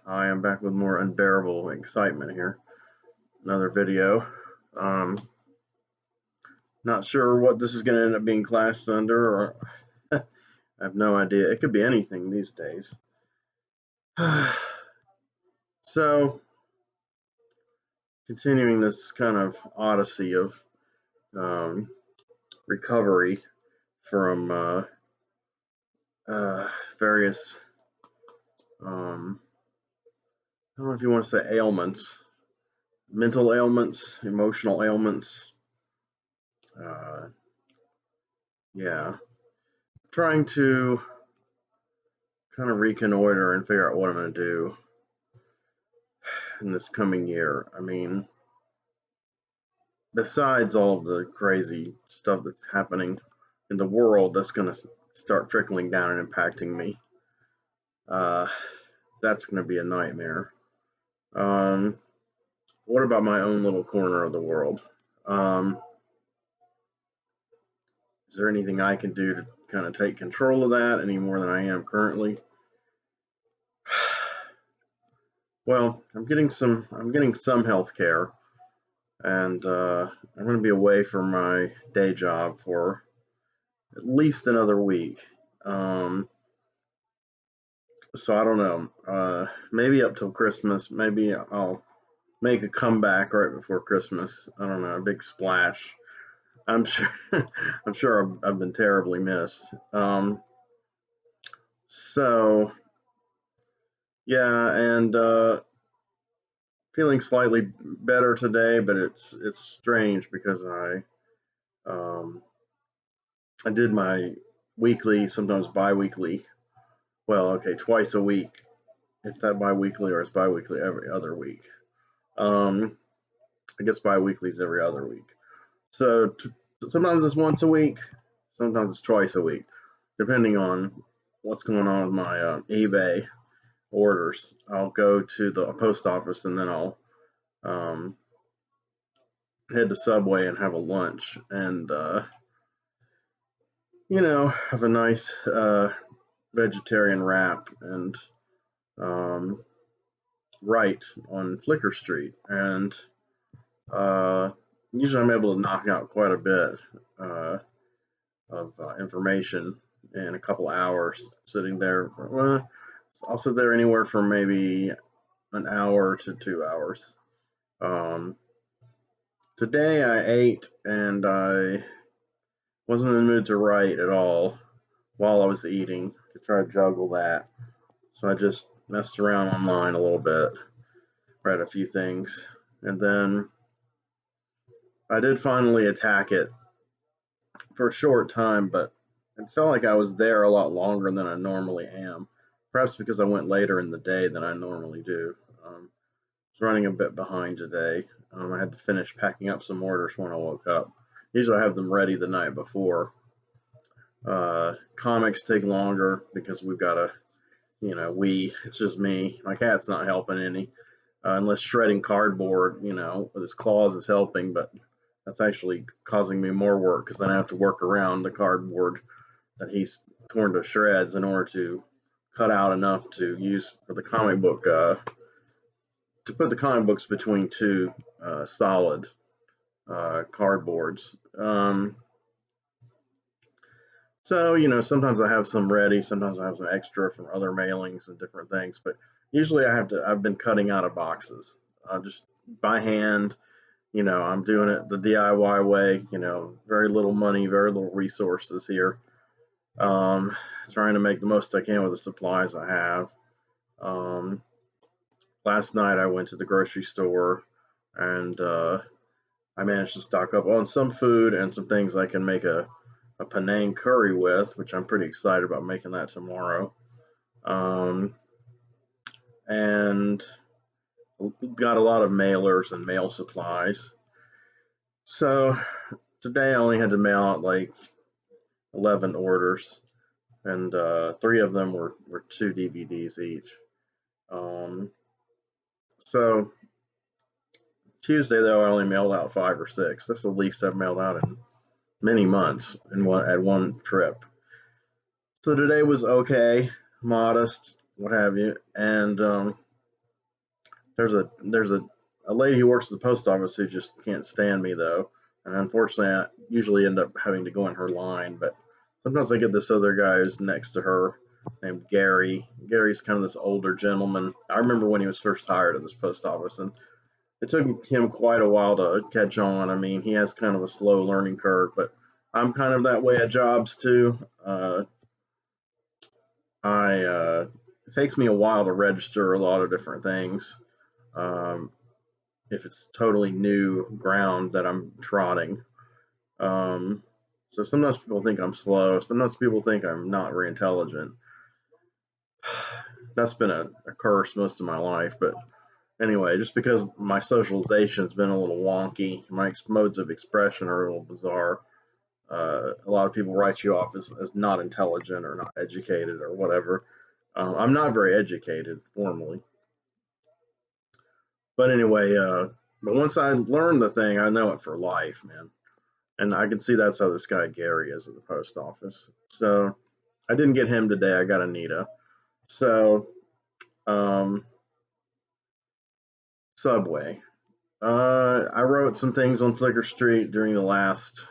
I am back with more unbearable excitement here. Another video. Um, Not sure what this is going to end up being classed under, or I have no idea. It could be anything these days. So, continuing this kind of odyssey of recovery from various, I don't know if you want to say ailments, mental ailments, emotional ailments. Yeah, trying to kind of reconnoiter and figure out what I'm going to do in this coming year. I mean, besides all of the crazy stuff that's happening in the world that's going to start trickling down and impacting me, that's going to be a nightmare. What about my own little corner of the world? Is there anything I can do to kind of take control of that any more than I am currently? Well, I'm getting some health care, and I'm going to be away from my day job for at least another week. So I don't know. Maybe up till Christmas. Maybe I'll make a comeback right before Christmas. I don't know, a big splash. I'm sure. I'm sure I've been terribly missed. So yeah, and feeling slightly better today, but it's strange because I did my weekly, sometimes bi-weekly. Well, okay, twice a week. If that bi-weekly or it's bi-weekly every other week. I guess bi-weekly is every other week. So sometimes it's once a week, sometimes it's twice a week, depending on what's going on with my eBay orders. I'll go to the post office and then I'll head to Subway and have a lunch and have a nice vegetarian wrap and right on Flicker Street, and usually I'm able to knock out quite a bit of information in a couple hours sitting there. Well, I'll sit there anywhere from maybe an hour to 2 hours. Today I ate and I wasn't in the mood to write at all while I was eating to try to juggle that. So I just messed around online a little bit, read a few things, and then I did finally attack it for a short time, but it felt like I was there a lot longer than I normally am. Perhaps because I went later in the day than I normally do. I was running a bit behind today. I had to finish packing up some orders when I woke up. Usually I have them ready the night before. Comics take longer because we've got to, it's just me. My cat's not helping any, unless shredding cardboard, with his claws is helping, but that's actually causing me more work because then I have to work around the cardboard that he's torn to shreds in order to cut out enough to use for the comic book, to put the comic books between two solid cardboards. So, sometimes I have some ready, sometimes I have some extra from other mailings and different things, but usually I've been cutting out of boxes, just by hand. I'm doing it the DIY way, very little money, very little resources here. Trying to make the most I can with the supplies I have. Last night I went to the grocery store and I managed to stock up on some food and some things I can make a Penang curry with, which I'm pretty excited about making that tomorrow. And got a lot of mailers and mail supplies. So today I only had to mail out like 11 orders, and 3 of them were 2 DVDs each. So Tuesday though I only mailed out 5 or 6. That's the least I've mailed out in many months at one trip. So today was okay, modest, what have you, and there's a lady who works at the post office who just can't stand me though, and unfortunately I usually end up having to go in her line. But sometimes I get this other guy who's next to her named Gary. Gary's kind of this older gentleman. I remember when he was first hired at this post office, and it took him quite a while to catch on. I mean, he has kind of a slow learning curve, but I'm kind of that way at jobs too. It takes me a while to register a lot of different things. Um, if it's totally new ground that I'm trotting. Um, so sometimes people think I'm slow. Sometimes people think I'm not very intelligent. That's been a curse most of my life. But anyway, just because my socialization's been a little wonky, my modes of expression are a little bizarre. A lot of people write you off as not intelligent or not educated or whatever. I'm not very educated formally. But anyway, but once I learn the thing, I know it for life, man. And I can see that's how this guy Gary is at the post office. So I didn't get him today. I got Anita. So um, Subway. I wrote some things on Flickr Street during the last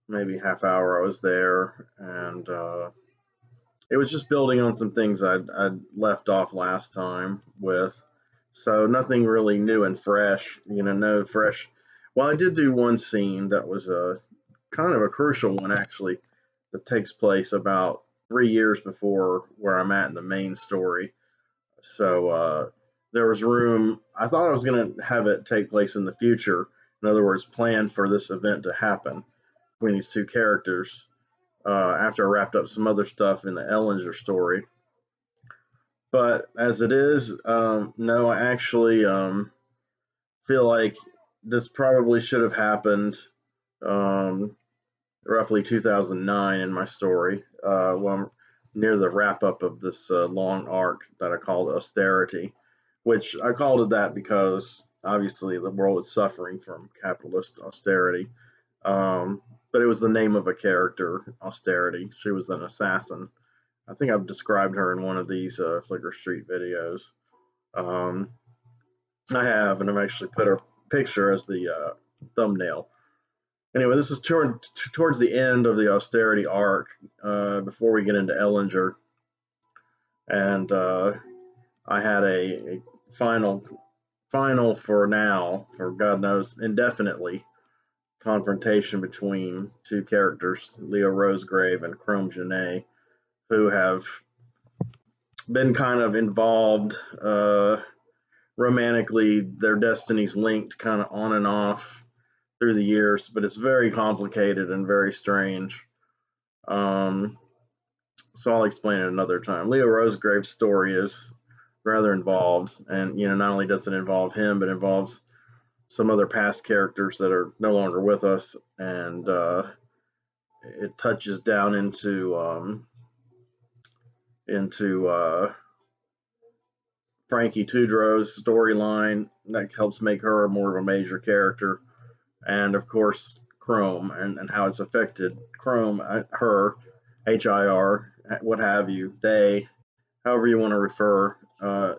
maybe half hour I was there, and it was just building on some things I'd left off last time with. So nothing really new and fresh, no fresh. Well, I did do one scene that was a kind of a crucial one actually, that takes place about 3 years before where I'm at in the main story. So there was room. I thought I was going to have it take place in the future. In other words, plan for this event to happen between these two characters. After I wrapped up some other stuff in the Ellinger story, but as it is, no, I actually feel like this probably should have happened um, roughly 2009 in my story, well, near the wrap up of this long arc that I called Austerity, which I called it that because obviously the world is suffering from capitalist austerity. But it was the name of a character, Austerity. She was an assassin. I think I've described her in one of these Flickr Street videos. Um, I have, and I've actually put her picture as the thumbnail. Anyway, this is towards the end of the austerity arc, before we get into Ellinger, and I had a final for now, for God knows indefinitely, confrontation between two characters, Leo Rosegrave and Chrome Genet, who have been kind of involved romantically. Their destinies linked kind of on and off through the years, but it's very complicated and very strange. Um, so I'll explain it another time. Leo Rosegrave's story is rather involved, and not only does it involve him, but involves some other past characters that are no longer with us, and it touches down into Frankie Tudor's storyline that helps make her more of a major character, and of course Chrome and how it's affected Chrome, her, HIR, what have you, they, however you want to refer,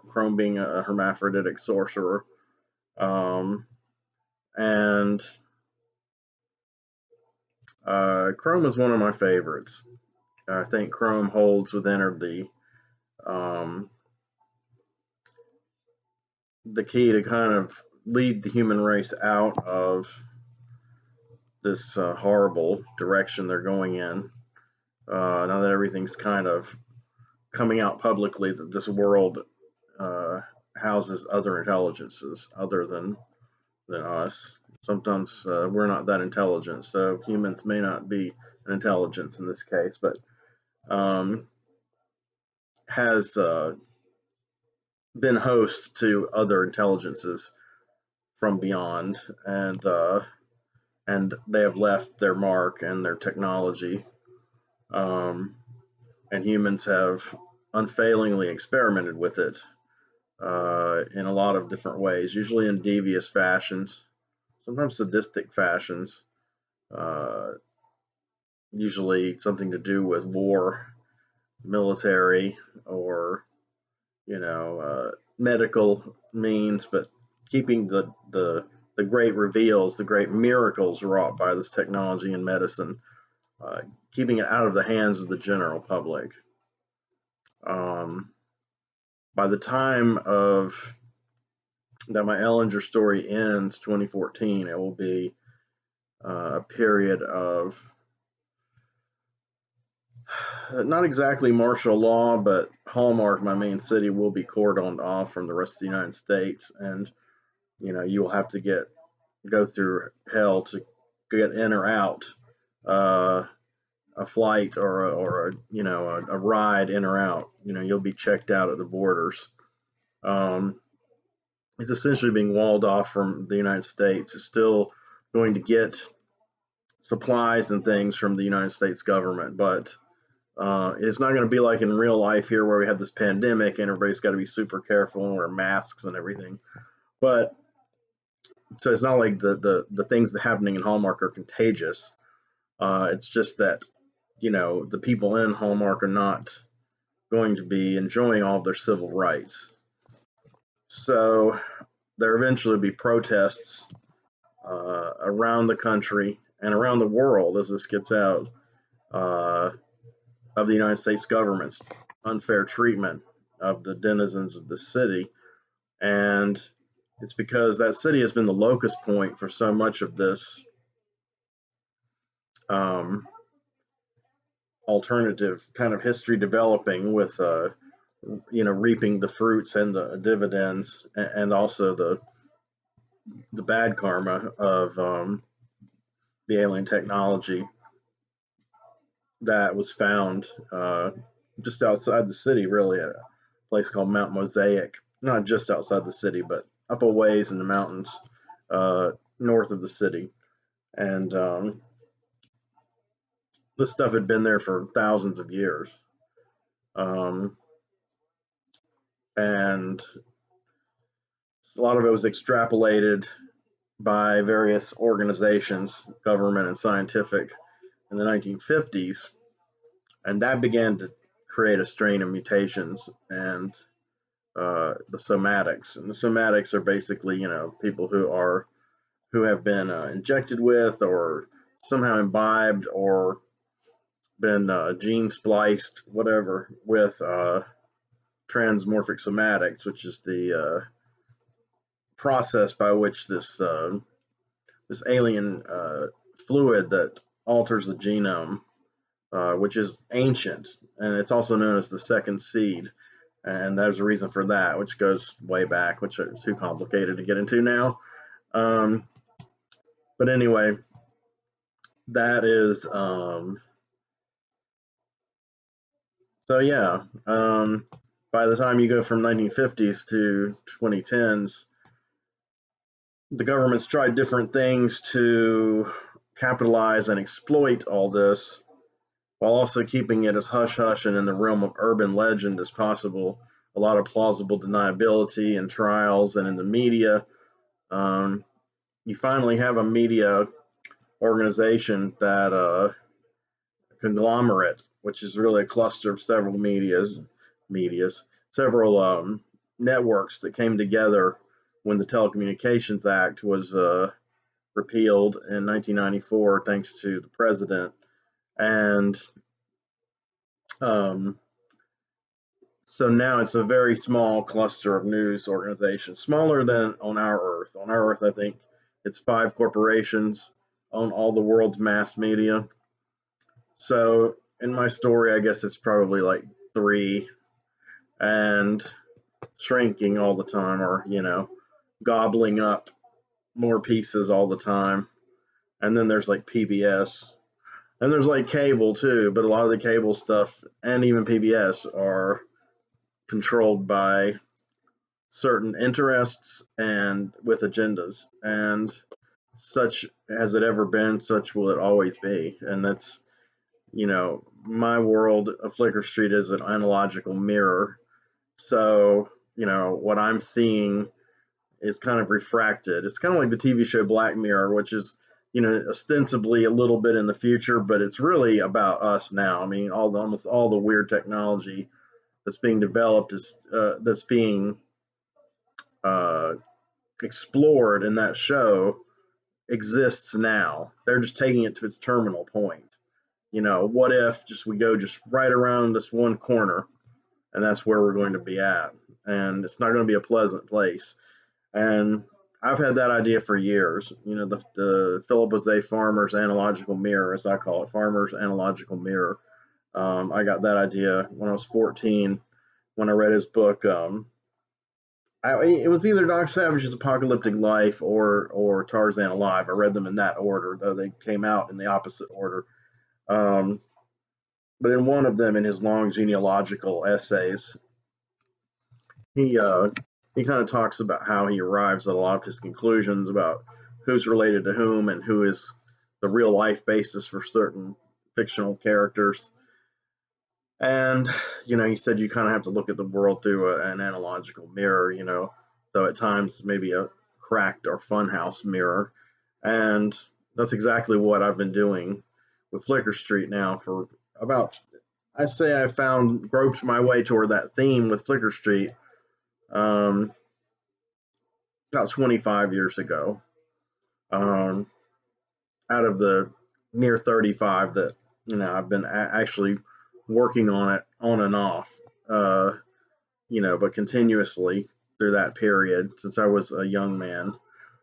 Chrome being a hermaphroditic sorcerer, um, and Chrome is one of my favorites. I think Chrome holds within her um, the key to kind of lead the human race out of this horrible direction they're going in. Now that everything's kind of coming out publicly that this world houses other intelligences other than us. Sometimes we're not that intelligent, so humans may not be an intelligence in this case, but um, has been host to other intelligences from beyond, and they have left their mark and their technology, um, and humans have unfailingly experimented with it in a lot of different ways, usually in devious fashions, sometimes sadistic fashions, uh, usually something to do with war, military, or medical means, but keeping the great reveals, the great miracles wrought by this technology and medicine, keeping it out of the hands of the general public. Um, by the time of that my Ellinger story ends, 2014, it will be a period of not exactly martial law, but Hallmark, my main city, will be cordoned off from the rest of the United States, and you will have to go through hell to get in or out uh, a flight or a ride in or out. You'll be checked out at the borders. Um, it's essentially being walled off from the United States. It's still going to get supplies and things from the United States government, but it's not going to be like in real life here where we have this pandemic and everybody's got to be super careful and wear masks and everything. But so it's not like the things that are happening in Hallmark are contagious. It's just that the people in Hallmark are not going to be enjoying all of their civil rights. So there eventually will be protests around the country and around the world as this gets out uh, of the United States government's unfair treatment of the denizens of the city. And it's because that city has been the locus point for so much of this um, alternative kind of history developing with reaping the fruits and the dividends, and also the bad karma of the alien technology that was found just outside the city, really, at a place called Mount Mosaic. Not just outside the city, but up a ways in the mountains north of the city. And this stuff had been there for thousands of years. Um, and a lot of it was extrapolated by various organizations, government and scientific, in the 1950s, and that began to create a strain of mutations and the somatics. And the somatics are basically, people who have been injected with, or somehow imbibed, or been gene spliced, whatever, with transmorphic somatics, which is the process by which this alien fluid that alters the genome, which is ancient, and it's also known as the second seed. And there's a reason for that, which goes way back, which are too complicated to get into now. Um, but anyway, that is so yeah. By the time you go from 1950s to 2010s, the government's tried different things to capitalize and exploit all this, while also keeping it as hush hush and in the realm of urban legend as possible. A lot of plausible deniability in trials and in the media. Um, you finally have a media organization that conglomerate, which is really a cluster of several several networks that came together when the Telecommunications Act was repealed in 1994, thanks to the president. And um, so now it's a very small cluster of news organizations, smaller than on our Earth. On our Earth, I think it's 5 corporations own all the world's mass media. So in my story, I guess it's probably like 3, and shrinking all the time, or gobbling up more pieces all the time. And then there's like PBS, and there's like cable too, but a lot of the cable stuff and even PBS are controlled by certain interests and with agendas, and such has it ever been, such will it always be. And that's, my world of Flicker Street is an analogical mirror. So, what I'm seeing is kind of refracted. It's kind of like the TV show Black Mirror, which is, ostensibly a little bit in the future, but it's really about us now. I mean, almost all the weird technology that's being developed is that's being uh, explored in that show exists now. They're just taking it to its terminal point. What if just we go just right around this one corner, and that's where we're going to be at, and it's not going to be a pleasant place. And I've had that idea for years. The Philip A. Farmer's analogical mirror, as I call it, Farmer's analogical mirror. I got that idea when I was 14 when I read his book. It was either Doc Savage's Apocalyptic Life or Tarzan Alive. I read them in that order, though they came out in the opposite order. Um, but in one of them, in his long genealogical essays, he he kind of talks about how he arrives at a lot of his conclusions about who's related to whom and who is the real life basis for certain fictional characters. And he said you kind of have to look at the world through an analogical mirror, though at times maybe a cracked or funhouse mirror. And that's exactly what I've been doing with Flicker Street now for about, I say I found, groped my way toward that theme with Flicker Street um, about 25 years ago, um, out of the near 35 that, I've been actually working on it on and off, but continuously through that period since I was a young man.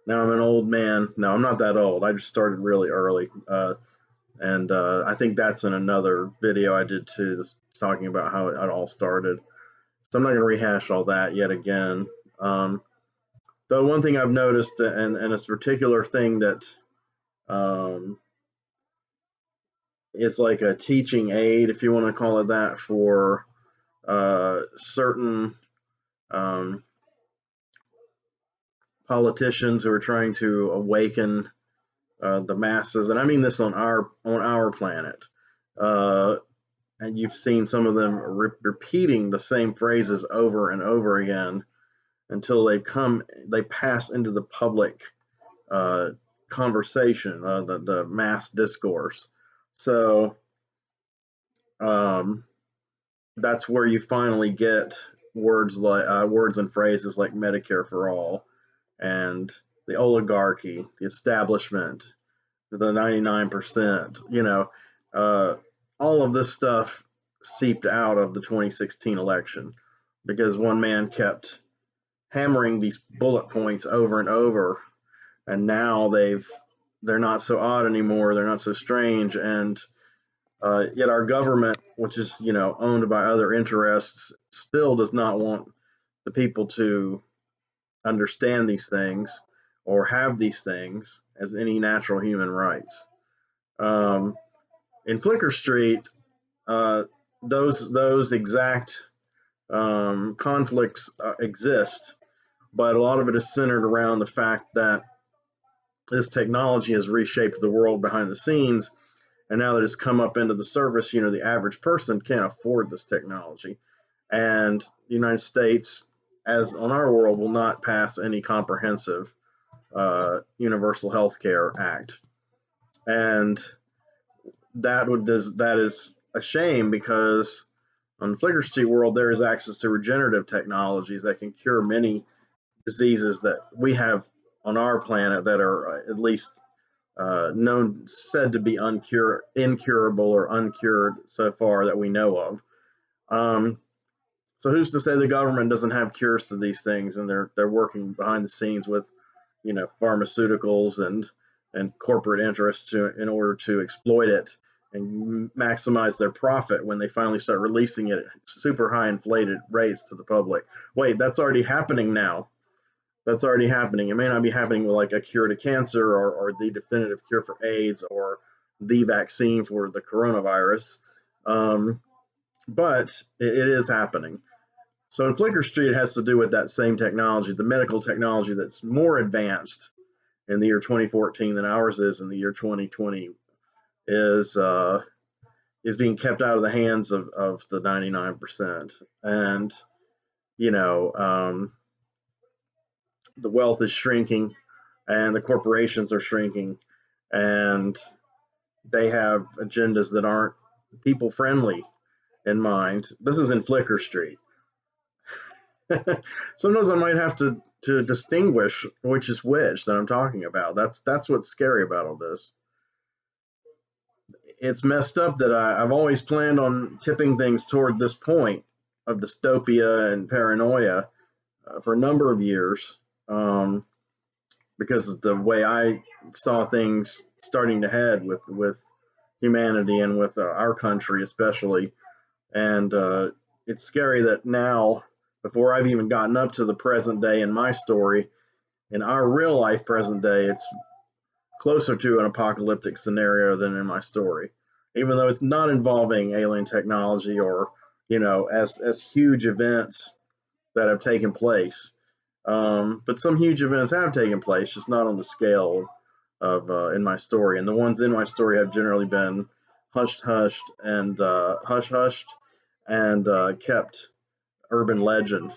Now I'm an old man. No, I'm not that old. I just started really early. And I think that's in another video I did too, talking about how it all started. So I'm not going to rehash all that yet again. The one thing I've noticed, and it's a particular thing that is like a teaching aid, if you want to call it that, for certain politicians who are trying to awaken the masses, and I mean this on our planet. And you've seen some of them repeating the same phrases over and over again until they pass into the public conversation, the mass discourse. So that's where you finally get words and phrases like Medicare for all and the oligarchy, the establishment, the 99%. All of this stuff seeped out of the 2016 election because one man kept hammering these bullet points over and over, and now they're not so odd anymore. They're not so strange, and yet our government, which is owned by other interests, still does not want the people to understand these things or have these things as any natural human rights. In Flicker Street, those exact conflicts exist, but a lot of it is centered around the fact that this technology has reshaped the world behind the scenes, and now that it's come up into the surface, the average person can't afford this technology, and the United States, as on our world, will not pass any comprehensive universal health care act, and that is a shame because on the Flicker Street world there is access to regenerative technologies that can cure many diseases that we have on our planet that are at least said to be incurable or uncured so far that we know of. So who's to say the government doesn't have cures to these things, and they're working behind the scenes with pharmaceuticals and corporate interests in order to exploit it and maximize their profit when they finally start releasing it at super high inflated rates to the public. Wait, that's already happening now. That's already happening. It may not be happening with like a cure to cancer or the definitive cure for AIDS or the vaccine for the coronavirus, but it is happening. So in Flicker Street, it has to do with that same technology, the medical technology that's more advanced in the year 2014 than ours is in the year 2020 is being kept out of the hands of the 99%. And, the wealth is shrinking and the corporations are shrinking and they have agendas that aren't people friendly in mind. This is in Flicker Street. Sometimes I might have to to distinguish which is which that I'm talking about. That's what's scary about all this. It's messed up that I've always planned on tipping things toward this point of dystopia and paranoia for a number of years, because of the way I saw things starting to head with humanity and with our country especially. And it's scary that now, before I've even gotten up to the present day in my story, in our real life present day, it's closer to an apocalyptic scenario than in my story, even though it's not involving alien technology or as huge events that have taken place. But some huge events have taken place, just not on the scale of in my story. And the ones in my story have generally been hushed and hush hushed and kept urban legend,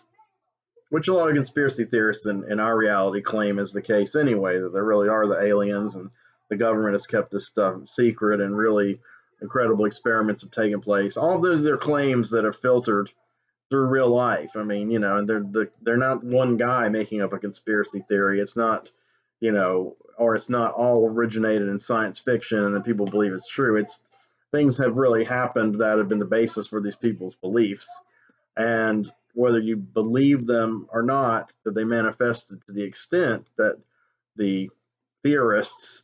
which a lot of conspiracy theorists in our reality claim is the case anyway, that there really are the aliens and the government has kept this stuff secret and really incredible experiments have taken place. All of those are claims that have filtered through real life. I mean, and they're not one guy making up a conspiracy theory. It's not, or it's not all originated in science fiction and then people believe it's true. It's things have really happened that have been the basis for these people's beliefs. And whether you believe them or not, that they manifested to the extent that the theorists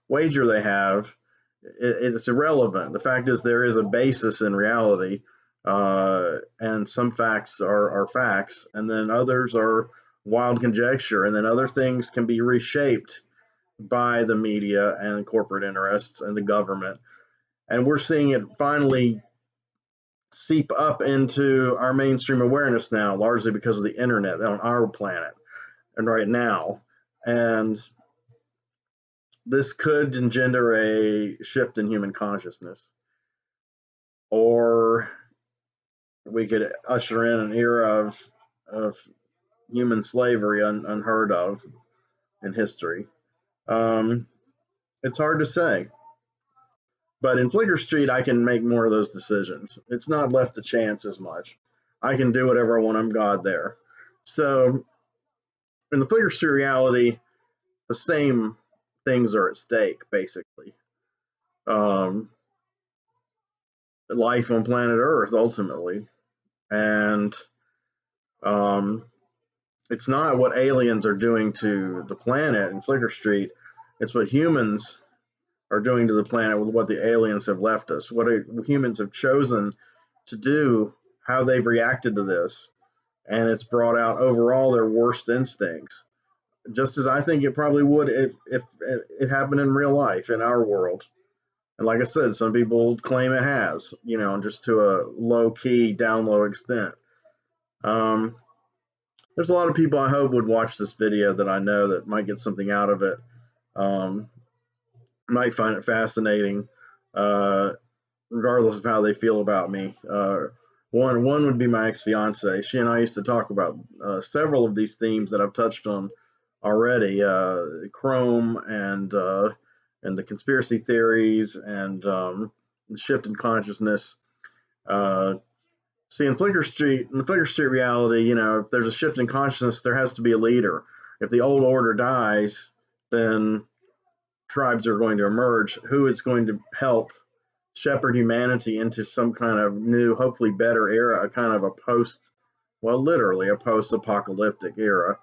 wager they have, it's irrelevant. The fact is, there is a basis in reality, and some facts are facts, and then others are wild conjecture, and then other things can be reshaped by the media and corporate interests and the government. And we're seeing it finally seep up into our mainstream awareness now, largely because of the internet on our planet and right now. And this could engender a shift in human consciousness, or we could usher in an era of human slavery unheard of in history. It's hard to say. But in Flicker Street, I can make more of those decisions. It's not left to chance as much. I can do whatever I want. I'm God there. So in the Flicker Street reality, the same things are at stake, basically. Um, Life on planet Earth, ultimately. And um, it's not what aliens are doing to the planet in Flicker Street. It's what humans are doing to the planet with what the aliens have left us, what humans have chosen to do, how they've reacted to this. And it's brought out overall their worst instincts, just as I think it probably would if it happened in real life in our world. And like I said, some people claim it has, just to a low key, down low extent. Um, there's a lot of people I hope would watch this video that I know that might get something out of it. Um, might find it fascinating, uh, regardless of how they feel about me. One would be my ex fiance. She and I used to talk about several of these themes that I've touched on already: Chrome and the conspiracy theories and the shift in consciousness. Uh, See, in the Flicker Street reality, if there's a shift in consciousness, there has to be a leader. If the old order dies, then tribes are going to emerge. Who is going to help shepherd humanity into some kind of new, hopefully better era, a kind of a literally a post-apocalyptic era.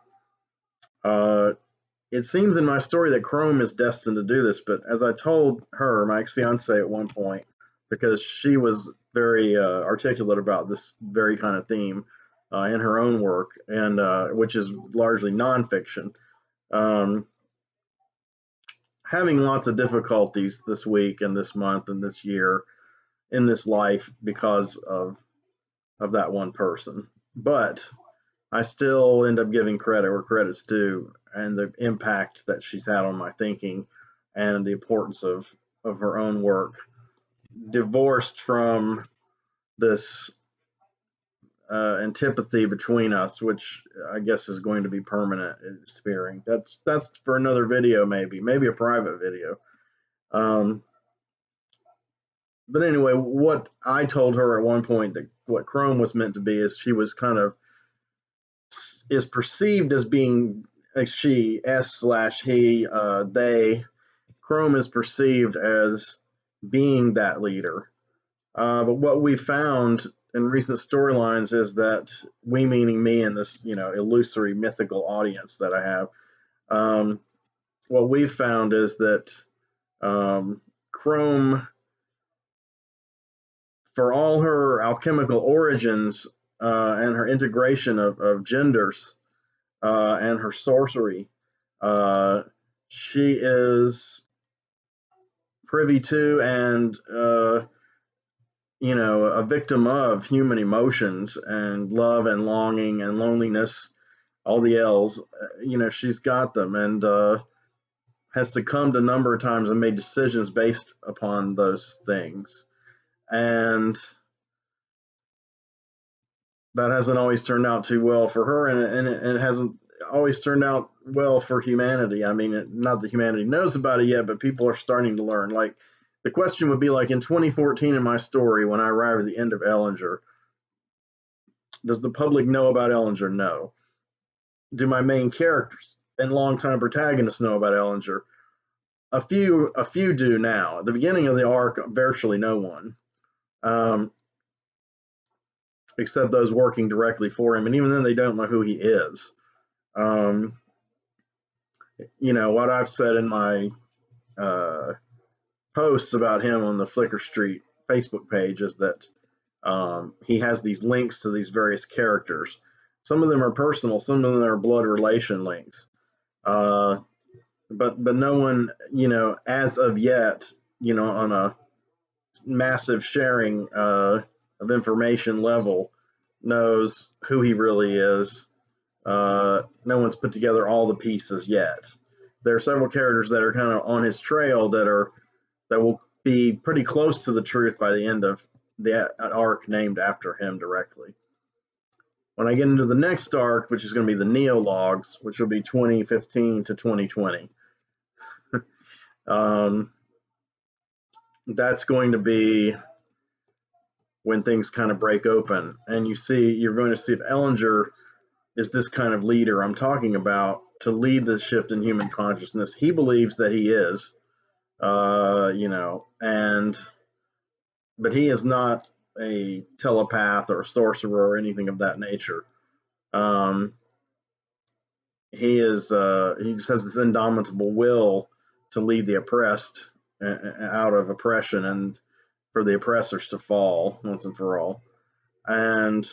It seems in my story that Chrome is destined to do this, but as I told her, my ex-fiance at one point, because she was very articulate about this very kind of theme in her own work, and which is largely nonfiction. Um, Having lots of difficulties this week and this month and this year in this life because of that one person. But I still end up giving credit where credit's due, and the impact that she's had on my thinking and the importance of her own work, divorced from this antipathy between us, which I guess is going to be permanent. It's fearing. That's for another video, maybe a private video. But anyway, what I told her at one point that what Chrome was meant to be is she was kind of is perceived as being she, S/he, they. Chrome is perceived as being that leader. But what we found in recent storylines is that we, meaning me and this, illusory mythical audience that I have, what we've found is that Chrome, for all her alchemical origins and her integration of genders and her sorcery, she is privy to and a victim of human emotions and love and longing and loneliness, all the L's. She's got them, and has succumbed a number of times and made decisions based upon those things. And that hasn't always turned out too well for her, and it hasn't always turned out well for humanity. I mean, not that humanity knows about it yet, but people are starting to learn. Like, the question would be, like, in 2014 in my story, when I arrive at the end of Ellinger, does the public know about Ellinger? No. Do my main characters and longtime protagonists know about Ellinger? A few do now. At the beginning of the arc, virtually no one, except those working directly for him, and even then, they don't know who he is. What I've said in my posts about him on the Flickr Street Facebook page is that he has these links to these various characters. Some of them are personal, some of them are blood relation links. But no one, as of yet, on a massive sharing of information level, knows who he really is. No one's put together all the pieces yet. There are several characters that are kind of on his trail that will be pretty close to the truth by the end of the arc named after him directly. When I get into the next arc, which is going to be the Neologs, which will be 2015 to 2020, that's going to be when things kind of break open, and you're going to see if Ellinger is this kind of leader I'm talking about to lead the shift in human consciousness. He believes that he is, but he is not a telepath or a sorcerer or anything of that nature. He just has this indomitable will to lead the oppressed out of oppression and for the oppressors to fall once and for all. And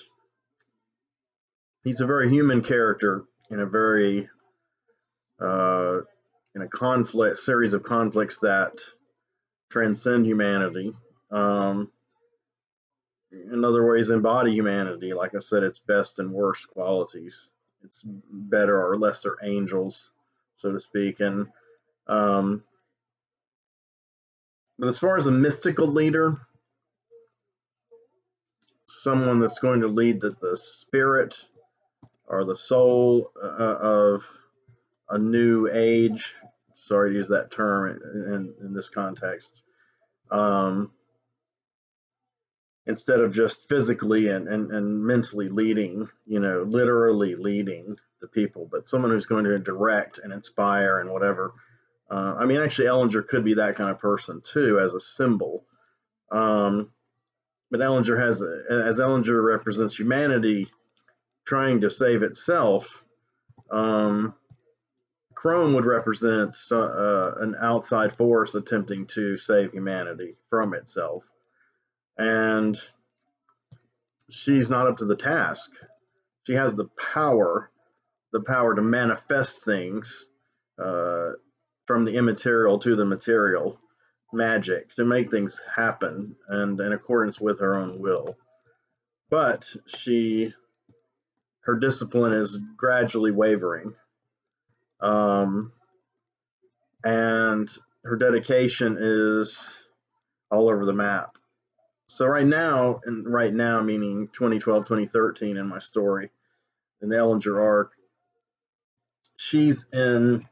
he's a very human character in a very in a series of conflicts that transcend humanity. In other ways, embody humanity. Like I said, its best and worst qualities. It's better or lesser angels, so to speak. And but as far as a mystical leader, someone that's going to lead the spirit or the soul of a new age. Sorry to use that term in this context. Instead of just physically and mentally leading, literally leading the people, but someone who's going to direct and inspire and whatever. Actually, Ellinger could be that kind of person too, as a symbol. But as Ellinger represents humanity trying to save itself, Chrome would represent an outside force attempting to save humanity from itself. And she's not up to the task. She has the power to manifest things from the immaterial to the material, magic, to make things happen and in accordance with her own will. But her discipline is gradually wavering. And her dedication is all over the map. So right now meaning 2012, 2013 in my story, in the Ellinger arc, she's in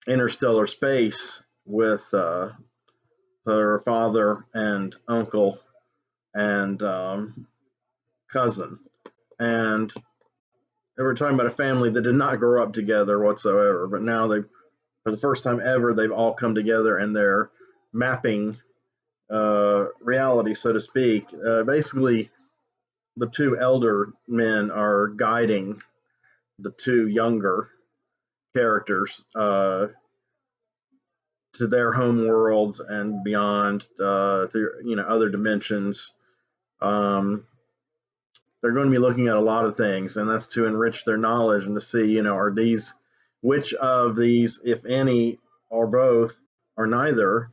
interstellar space with her father and uncle and cousin. And we're talking about a family that did not grow up together whatsoever, but now they, for the first time ever, they've all come together and they're mapping reality, so to speak. Basically, the two elder men are guiding the two younger characters to their home worlds and beyond, through other dimensions. Um, they're going to be looking at a lot of things, and that's to enrich their knowledge and to see, are these, which of these, if any, or both, or neither,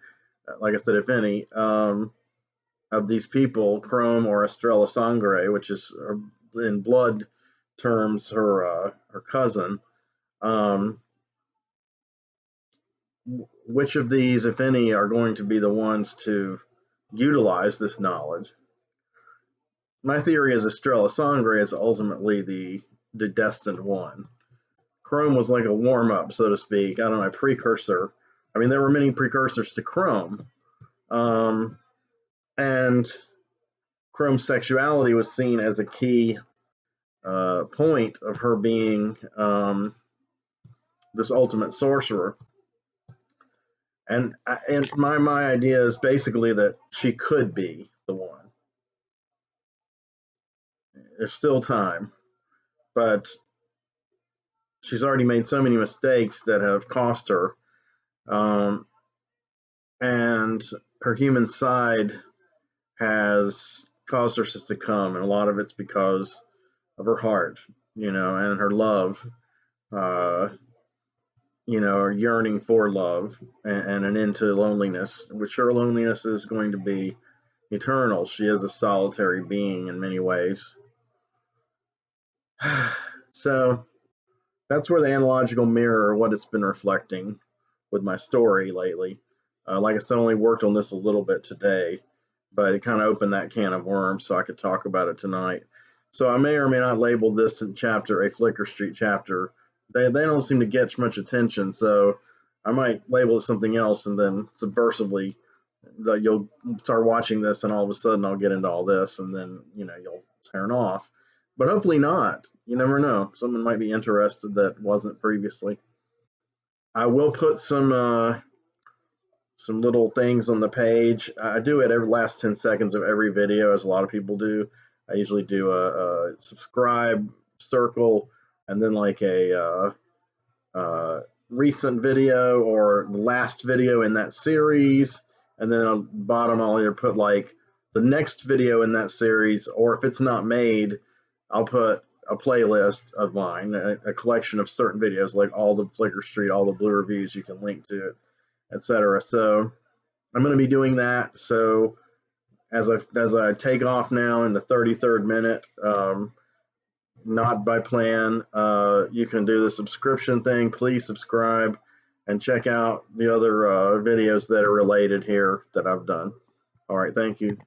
like I said, if any, of these people, Chrome or Estrella Sangre, which is in blood terms her cousin, um, which of these, if any, are going to be the ones to utilize this knowledge? My theory is Estrella Sangre is ultimately the destined one. Chrome was like a warm up, so to speak. I don't know, a precursor. I mean, there were many precursors to Chrome, and Chrome's sexuality was seen as a key point of her being this ultimate sorcerer. And my idea is basically that she could be the one. There's still time, but she's already made so many mistakes that have cost her, um, and her human side has caused her to succumb, and a lot of it's because of her heart, and her love, uh, her yearning for love and an end to loneliness, which her loneliness is going to be eternal. She is a solitary being in many ways. So that's where the analogical mirror, what it's been reflecting with my story lately. Like I said, I only worked on this a little bit today, but it kind of opened that can of worms so I could talk about it tonight. So I may or may not label this chapter a Flicker Street chapter. They don't seem to get much attention, so I might label it something else, and then subversively you'll start watching this, and all of a sudden I'll get into all this, and then you'll turn off. But hopefully not. You never know. Someone might be interested that wasn't previously. I will put some little things on the page. I do it every last 10 seconds of every video, as a lot of people do. I usually do a subscribe circle, and then like a recent video or the last video in that series, and then on the bottom I'll either put like the next video in that series, or if it's not made, I'll put a playlist of mine, a collection of certain videos, like all the Flicker Street, all the blue reviews, you can link to it, etc. So I'm going to be doing that. So as I take off now in the 33rd minute, not by plan, you can do the subscription thing. Please subscribe and check out the other videos that are related here that I've done. All right, thank you.